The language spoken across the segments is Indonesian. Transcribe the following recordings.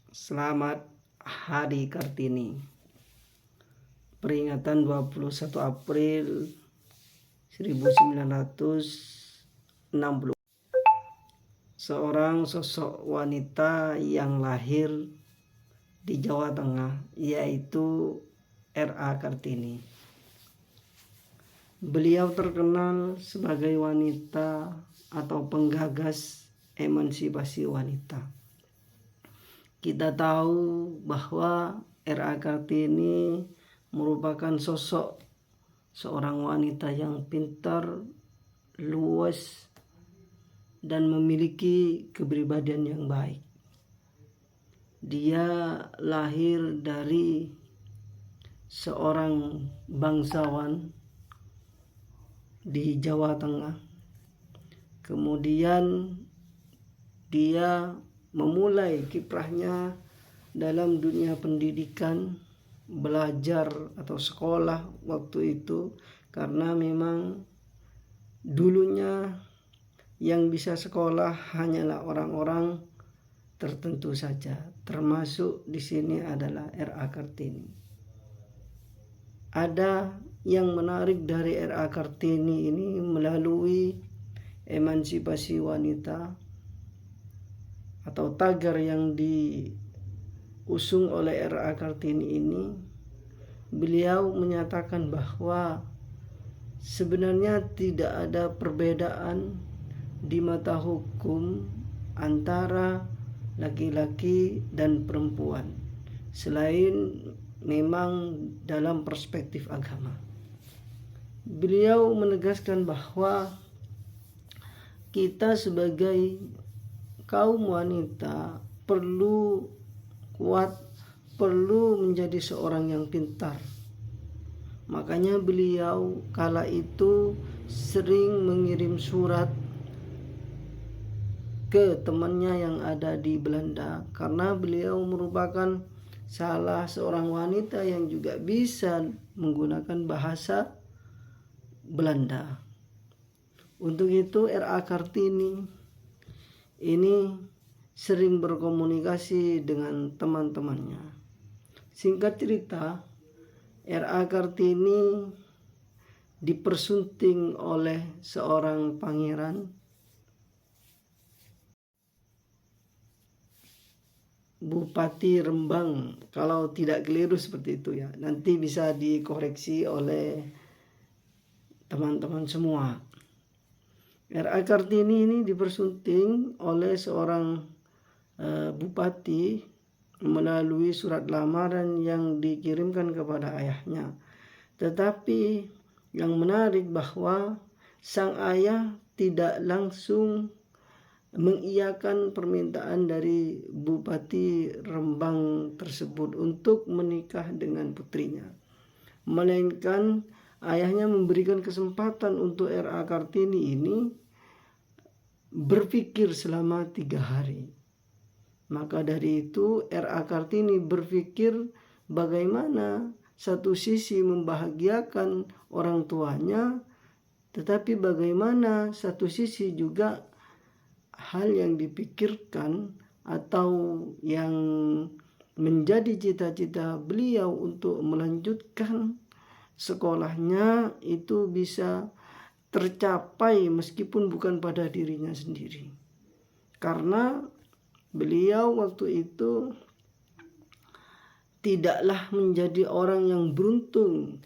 Selamat Hari Kartini. Peringatan 21 April 1960. Seorang sosok wanita yang lahir di Jawa Tengah, yaitu R.A. Kartini. Beliau terkenal sebagai wanita atau penggagas emansipasi wanita. Kita tahu bahwa R.A. Kartini merupakan sosok seorang wanita yang pintar, luas, dan memiliki kepribadian yang baik. Dia lahir dari seorang bangsawan di Jawa Tengah. Kemudian dia memulai kiprahnya dalam dunia pendidikan, belajar atau sekolah waktu itu, karena memang dulunya yang bisa sekolah hanyalah orang-orang tertentu saja, termasuk di sini adalah R.A. Kartini. Ada yang menarik dari R.A. Kartini ini melalui emansipasi wanita atau tagar yang diusung oleh R.A. Kartini ini. Beliau menyatakan bahwa sebenarnya tidak ada perbedaan di mata hukum antara laki-laki dan perempuan, selain memang dalam perspektif agama. Beliau menegaskan bahwa kita sebagai kaum wanita perlu kuat, perlu menjadi seorang yang pintar. Makanya beliau kala itu sering mengirim surat ke temannya yang ada di Belanda, karena beliau merupakan salah seorang wanita yang juga bisa menggunakan bahasa Belanda. Untuk itu R.A. Kartini ini sering berkomunikasi dengan teman-temannya. Singkat cerita, R.A. Kartini dipersunting oleh seorang pangeran Bupati Rembang, kalau tidak keliru seperti itu ya. Nanti bisa dikoreksi oleh teman-teman semua. R.A. Kartini ini dipersunting oleh seorang bupati melalui surat lamaran yang dikirimkan kepada ayahnya. Tetapi yang menarik bahwa sang ayah tidak langsung mengiyakan permintaan dari Bupati Rembang tersebut untuk menikah dengan putrinya, melainkan ayahnya memberikan kesempatan untuk R.A. Kartini ini berpikir selama 3 hari. Maka dari itu R.A. Kartini berpikir bagaimana satu sisi membahagiakan orang tuanya, tetapi bagaimana satu sisi juga hal yang dipikirkan atau yang menjadi cita-cita beliau untuk melanjutkan sekolahnya itu bisa tercapai meskipun bukan pada dirinya sendiri. Karena beliau waktu itu tidaklah menjadi orang yang beruntung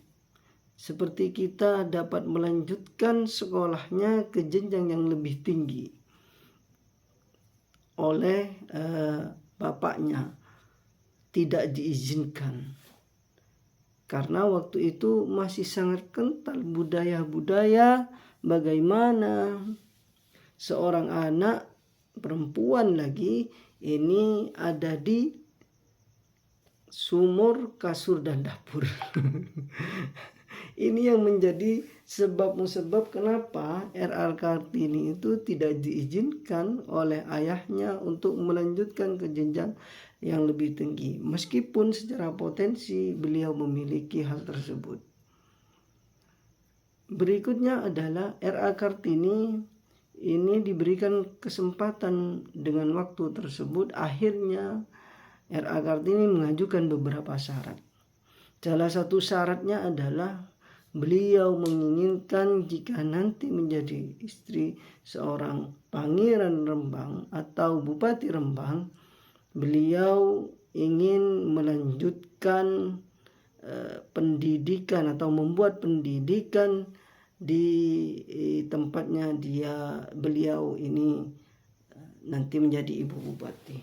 seperti kita dapat melanjutkan sekolahnya ke jenjang yang lebih tinggi oleh bapaknya, tidak diizinkan. Karena waktu itu masih sangat kental budaya-budaya bagaimana seorang anak perempuan lagi ini ada di sumur, kasur, dan dapur. Ini yang menjadi sebab-musabab kenapa R.A. Kartini itu tidak diizinkan oleh ayahnya untuk melanjutkan ke jenjang yang lebih tinggi, meskipun secara potensi beliau memiliki hal tersebut. Berikutnya adalah R.A. Kartini ini diberikan kesempatan dengan waktu tersebut. Akhirnya R.A. Kartini mengajukan beberapa syarat. Salah satu syaratnya adalah beliau menginginkan jika nanti menjadi istri seorang pangeran Rembang atau Bupati Rembang, beliau ingin melanjutkan pendidikan atau membuat pendidikan di tempatnya beliau ini nanti menjadi ibu bupati.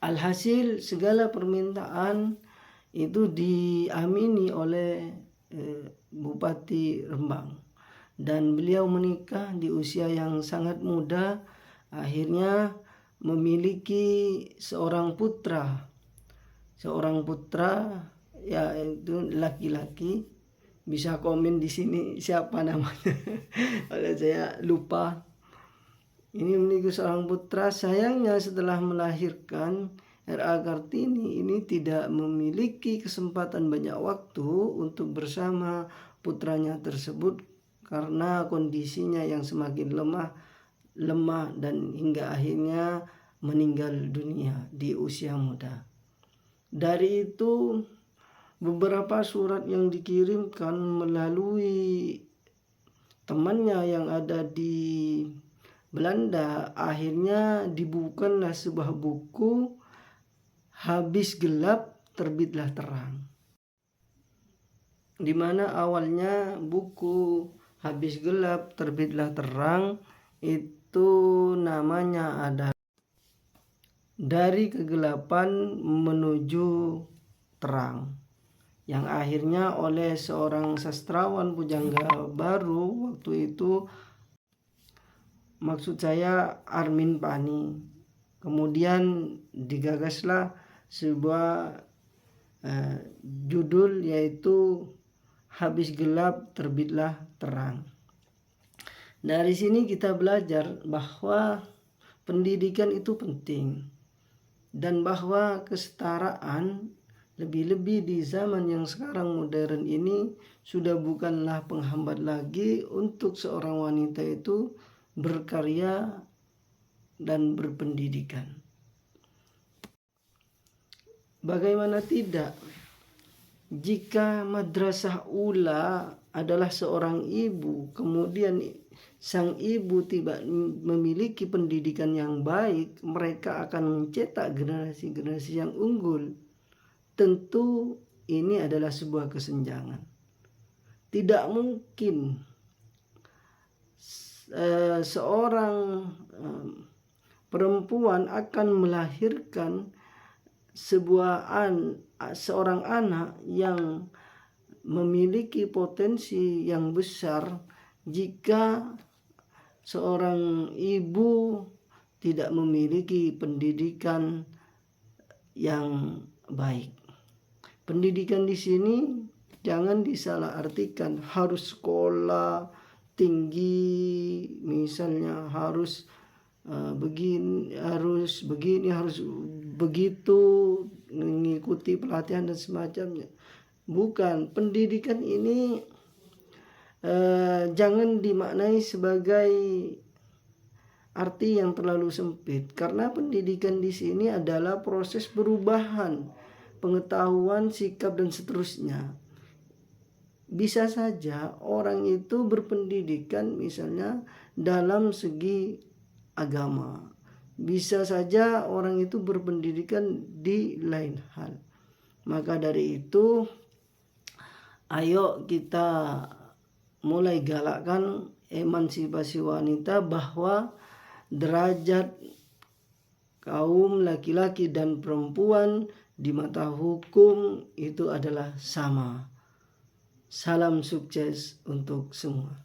Alhasil segala permintaan itu diamini oleh Bupati Rembang, dan beliau menikah di usia yang sangat muda, akhirnya memiliki seorang putra yaitu laki-laki. Bisa komen di sini siapa namanya kalau saya lupa. Ini memiliki seorang putra. Sayangnya setelah melahirkan, R.A. Kartini ini tidak memiliki kesempatan banyak waktu untuk bersama putranya tersebut karena kondisinya yang semakin lemah dan hingga akhirnya meninggal dunia di usia muda. Dari itu beberapa surat yang dikirimkan melalui temannya yang ada di Belanda, akhirnya dibukukanlah sebuah buku Habis Gelap Terbitlah Terang, di mana awalnya buku Habis Gelap Terbitlah Terang itu namanya adalah Dari Kegelapan Menuju Terang, yang akhirnya oleh seorang sastrawan pujangga baru waktu itu, maksud saya Armin Pani. Kemudian digagaslah sebuah judul yaitu Habis Gelap Terbitlah Terang. Dari sini kita belajar bahwa pendidikan itu penting, dan bahwa kesetaraan lebih-lebih di zaman yang sekarang modern ini sudah bukanlah penghambat lagi untuk seorang wanita itu berkarya dan berpendidikan. Bagaimana tidak, jika Madrasah Ula adalah seorang ibu, kemudian sang ibu tidak memiliki pendidikan yang baik, mereka akan mencetak generasi-generasi yang unggul. Tentu ini adalah sebuah kesenjangan. Tidak mungkin seorang perempuan akan melahirkan seorang anak yang memiliki potensi yang besar jika seorang ibu tidak memiliki pendidikan yang baik. Pendidikan di sini jangan disalahartikan harus sekolah tinggi, misalnya harus begini, harus begitu, mengikuti pelatihan dan semacamnya. Bukan, pendidikan ini jangan dimaknai sebagai arti yang terlalu sempit, karena pendidikan di sini adalah proses perubahan pengetahuan, sikap dan seterusnya. Bisa saja orang itu berpendidikan misalnya dalam segi agama, bisa saja orang itu berpendidikan di lain hal. Maka dari itu, ayo kita mulai galakkan emansipasi wanita, bahwa derajat kaum laki-laki dan perempuan di mata hukum itu adalah sama. Salam sukses untuk semua.